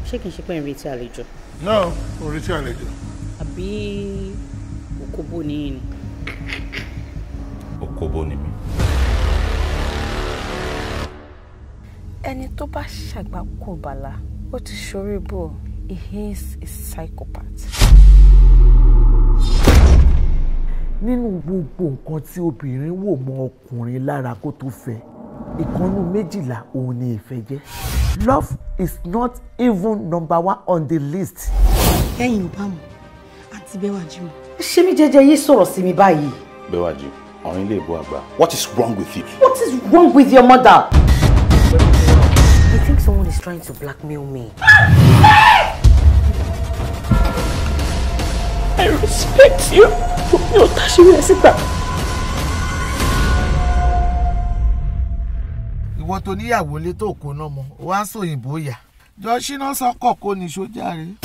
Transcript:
Ṣé kìí ṣe pé ń retí àlejò? No, mo retí àlejò. Àbí òkóbó ni yín ni? Òkóbó ni mí. Ẹni tó bá ṣàgbákò bàlá, ó ti ṣorí bò. He is a psychopath. Nínú gbogbo nǹkan tí obìnrin wò mọ́ ọkùnrin lára kó tó fẹ́, ìkànnù méjìlá òun ni ìfẹ́ jẹ́. Love is not even number 1 on the list. Ẹ̀yin ò bá mọ̀ àti Bẹ́wàjí mọ̀. Ṣé mi jẹ́jẹ́ yìí sọ̀rọ̀ sí mi báyìí? Bẹ́wàjí, àwọn ilé ìbò àgbà. What is wrong with you? What is wrong with your mother? You think someone is trying to blackmail me? I respect you. You're touching me, Sita. Ìwọ tó níyàwó lé tó kó náà mọ́, wá ń sòyìnbó yà. Jọ ṣínà sọ́kọ̀ kó ní sójà rẹ̀.